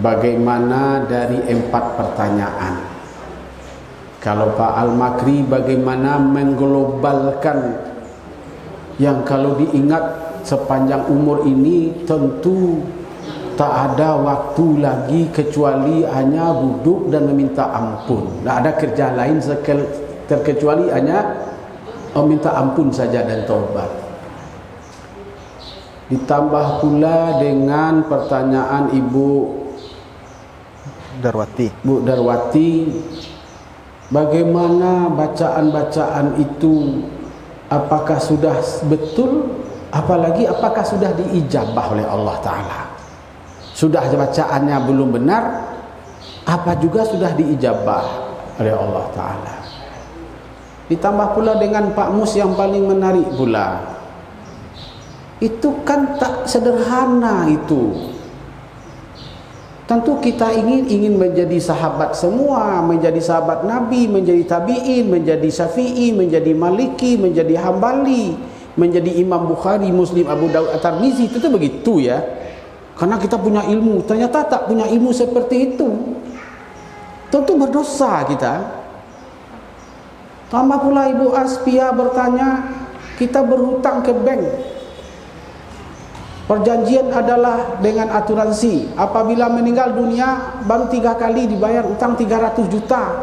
bagaimana dari 4 pertanyaan? Kalau Pak Al-Makri bagaimana mengglobalkan yang kalau diingat sepanjang umur ini tentu tak ada waktu lagi kecuali hanya duduk dan meminta ampun. Tak ada kerja lain terkecuali hanya meminta ampun saja dan taubat. Ditambah pula dengan pertanyaan Ibu Darwati, bagaimana bacaan-bacaan itu, apakah sudah betul, apalagi apakah sudah diijabah oleh Allah Ta'ala? Sudah bacaannya belum benar, apa juga sudah diijabah oleh Allah Ta'ala? Ditambah pula dengan Pak Mus yang paling menarik pula, itu kan tak sederhana itu. Tentu kita ingin menjadi sahabat semua, menjadi sahabat Nabi, menjadi tabi'in, menjadi syafi'i, menjadi maliki, menjadi hambali, menjadi Imam Bukhari, Muslim, Abu Dawud, At-Tirmizi. Itu begitu ya. Karena kita punya ilmu, ternyata tak punya ilmu seperti itu, tentu berdosa kita. Tambah pula Ibu Aspia bertanya, kita berhutang ke bank. Perjanjian adalah dengan asuransi. Apabila meninggal dunia baru 3 kali dibayar utang 300 juta.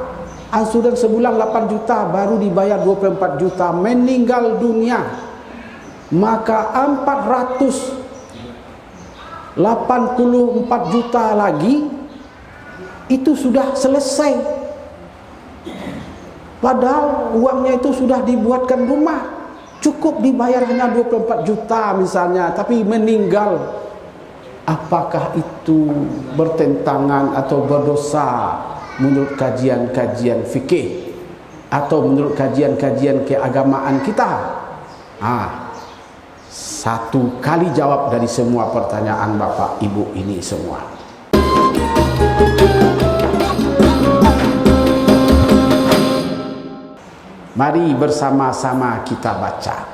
Asuransi sebulan 8 juta baru dibayar 24 juta. Meninggal dunia maka 484 juta lagi itu sudah selesai. Padahal uangnya itu sudah dibuatkan rumah. Cukup dibayar hanya 24 juta misalnya, tapi meninggal. Apakah itu bertentangan atau berdosa menurut kajian-kajian fikih atau menurut kajian-kajian keagamaan kita? Satu kali jawab dari semua pertanyaan Bapak Ibu ini semua. Mari bersama-sama kita baca.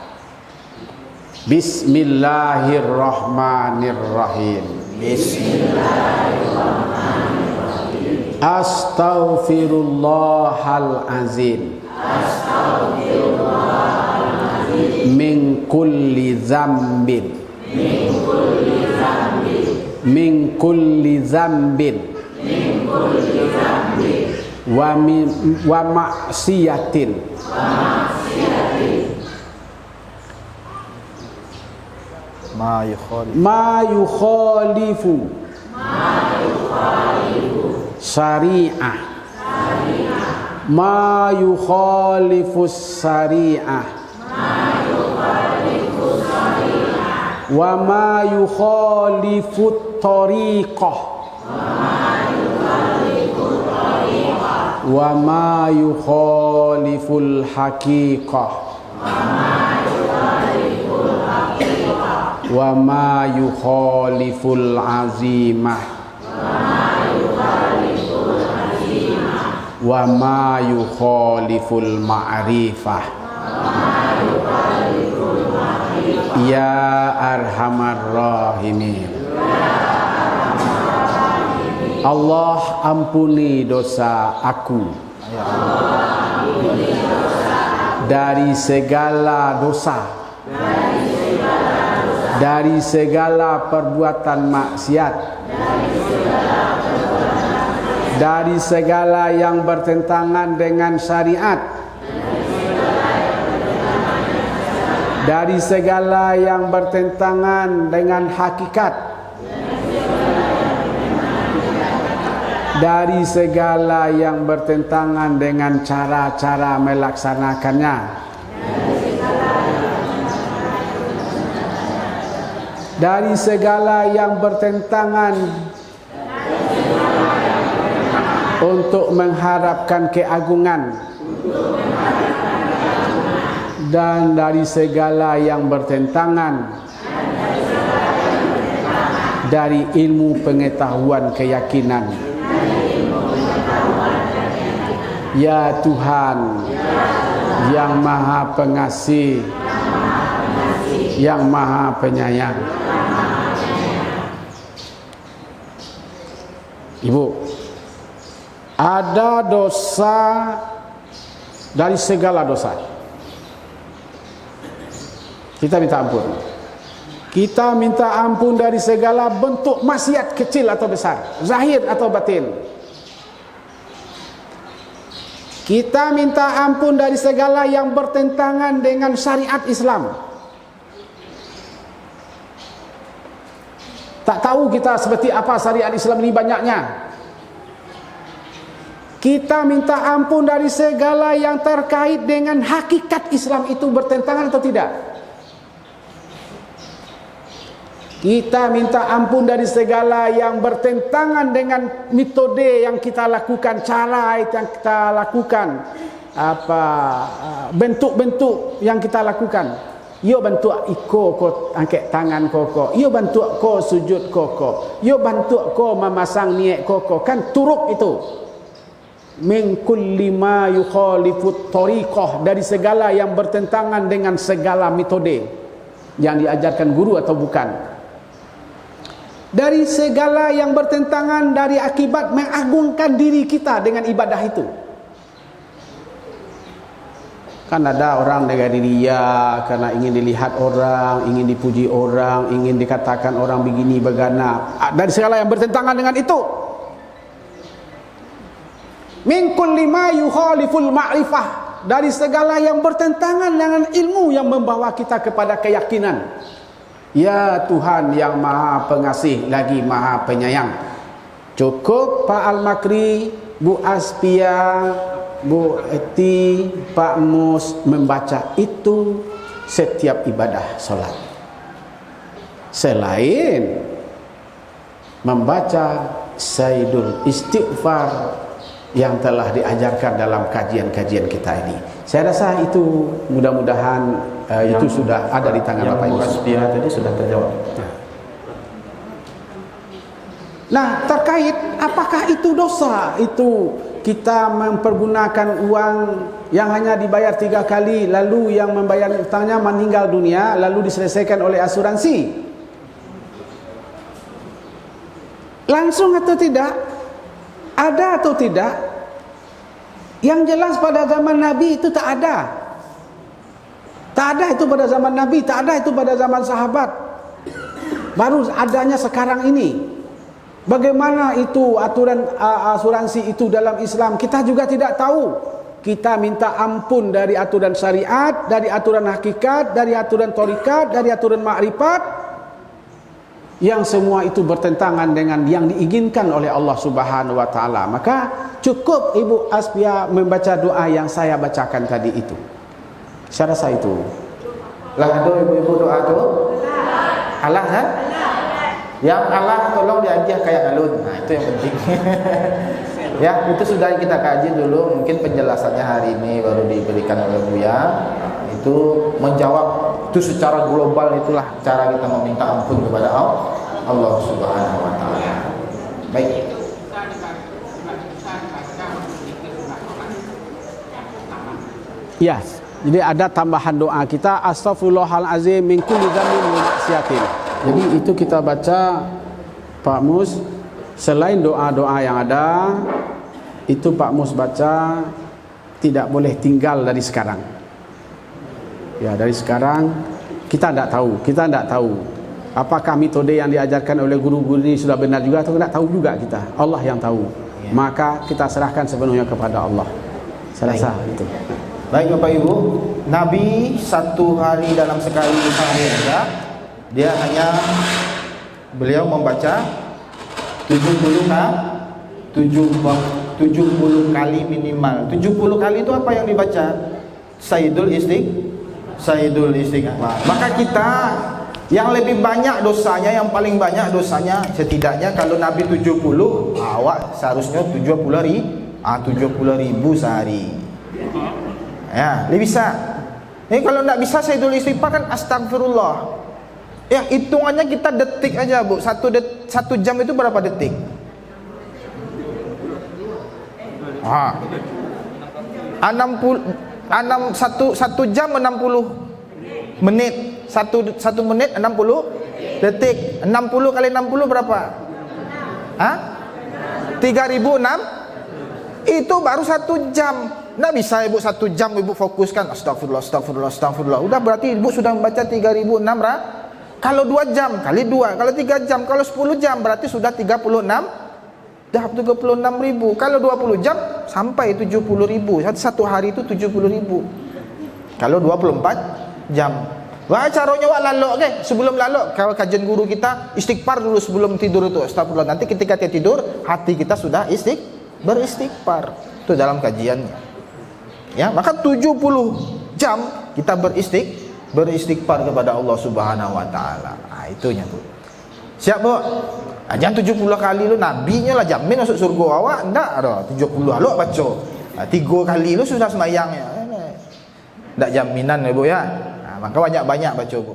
Bismillahirrahmanirrahim. Bismillahirrahmanirrahim. Astaghfirullahal azim. Astaghfirullahal azim. Min kulli dzambin. Min kulli dzambin. Min kulli dzambin. Min kulli dzambin. Wa maksiatin. Ma yukhalifu syari'ah. Ma yukhalifu syari'ah. Wa ma yukhalifu tariqah. Wa ma yukhaliful haqiqah. Wa ma yukhaliful azimah. Wa ma yukhaliful ma'rifah. Ya arhamar rahimin. Allah ampuni dosa aku dari segala dosa, dari segala perbuatan maksiat, dari segala yang bertentangan dengan syariat, dari segala yang bertentangan dengan hakikat, dari segala yang bertentangan dengan cara-cara melaksanakannya, dari segala yang bertentangan untuk mengharapkan keagungan, dan dari segala yang bertentangan dari ilmu pengetahuan keyakinan. Ya Tuhan yang Maha Pengasih, yang Maha Penyayang. Ibu, ada dosa dari segala dosa. Kita minta ampun. Kita minta ampun dari segala bentuk maksiat kecil atau besar, zahir atau batin. Kita minta ampun dari segala yang bertentangan dengan syariat Islam. Tak tahu kita seperti apa syariat Islam ini banyaknya. Kita minta ampun dari segala yang terkait dengan hakikat Islam itu bertentangan atau tidak. Kita minta ampun dari segala yang bertentangan dengan metode yang kita lakukan, cara yang kita lakukan, bentuk-bentuk yang kita lakukan. Yo bantu iko ko angkat tangan koko, yo bantu ko sujud koko, yo bantu ko memasang niat koko, kan turuk itu. Min kulli ma yukhalifut tariqah, dari segala yang bertentangan dengan segala metode yang diajarkan guru atau bukan. Dari segala yang bertentangan dari akibat mengagungkan diri kita dengan ibadah itu. Kan ada orang dengan ria karena ingin dilihat orang, ingin dipuji orang, ingin dikatakan orang begini begana. Dari segala yang bertentangan dengan itu. Min kulli ma yukhaliful ma'rifah, dari segala yang bertentangan dengan ilmu yang membawa kita kepada keyakinan. Ya Tuhan yang Maha Pengasih lagi Maha Penyayang. Cukup Pak Al-Makri, Bu Aspia, Bu Eti, Pak Mus membaca itu setiap ibadah solat. Selain membaca Sayyidul Istighfar yang telah diajarkan dalam kajian-kajian kita ini. Saya rasa itu mudah-mudahan itu sudah ada di tangan Bapak Ibu. Yang tadi sudah terjawab. Nah, terkait apakah itu dosa? Itu kita mempergunakan uang yang hanya dibayar 3 kali, lalu yang membayar utangnya meninggal dunia, lalu diselesaikan oleh asuransi. Langsung atau tidak? Ada atau tidak? Yang jelas pada zaman Nabi itu tak ada. Tak ada itu pada zaman Nabi, tak ada itu pada zaman sahabat. Baru adanya sekarang ini. Bagaimana itu aturan asuransi itu dalam Islam, kita juga tidak tahu. Kita minta ampun dari aturan syariat, dari aturan hakikat, dari aturan thariqat, dari aturan ma'rifat, yang semua itu bertentangan dengan yang diinginkan oleh Allah Subhanahu wa taala. Maka cukup Ibu Aspia membaca doa yang saya bacakan tadi itu. Saya rasa itu. Lah itu ibu-ibu doa tu. Allah kan? Yang Allah tolong diajar kayak alun. Nah, itu yang penting. Ya, itu sudah kita kaji dulu. Mungkin penjelasannya hari ini baru diberikan oleh Buya. Itu menjawab itu secara global, itulah cara kita meminta ampun kepada Allah Subhanahu wa taala. Baik. Ya, jadi ada tambahan doa kita, astaghfirullahalazim min kulli dzambin wa maksiatin. Jadi itu kita baca Pak Mus, selain doa-doa yang ada, itu Pak Mus baca tidak boleh tinggal dari sekarang. Ya, dari sekarang kita tidak tahu apakah metode yang diajarkan oleh guru-guru ini sudah benar juga atau tidak tahu juga kita. Allah yang tahu. Ya. Maka kita serahkan sepenuhnya kepada Allah. Saya rasa itu. Baik Bapak Ibu, Nabi 1 hari dalam sekali ibadah, dia hanya beliau membaca 70 kali minimal. 70 kali itu apa yang dibaca? Sayyidul Istighfar. Maka kita yang lebih banyak dosanya, yang paling banyak dosanya, setidaknya kalau Nabi 70, awak seharusnya 70.000 sehari. Ya, dia bisa. Kalau tidak bisa Sayyidul Istighfar kan astagfirullah. Ya, hitungannya kita detik aja, Bu. 1 jam itu berapa detik? Ah. 1 jam 60 menit. 1 menit 60 detik. 60 kali 60 berapa? Hah? 3.006 itu baru 1 jam. Nggak bisa ibu 1 jam ibu fokuskan astagfirullah, astagfirullah, astagfirullah. Udah berarti ibu sudah membaca 3.006. Kalau 2 jam kali 2, kalau 3 jam, kalau 10 jam berarti sudah 36. Dah 36.000. Kalau 20 jam sampai 70.000. Satu hari itu 70.000. Kalau 24 jam. Wah, caranya wak lalok ke? Sebelum lalok, kalau kajian guru kita istighfar dulu sebelum tidur itu. Astagfirullah. Nanti ketika dia tidur, hati kita sudah beristighfar. Itu dalam kajiannya. Ya, maka 70 jam kita beristighfar kepada Allah Subhanahu wa taala. Nah, itunya tuh. Siap, Bu? Jangan 70 kali lu nabinya lah jamin masuk surga awak. Enggak ada 70 lu baca. 3 kali lu sudah semayangnya. Enggak jaminan ya, Bu ya. Maka banyak-banyak baca, Bu.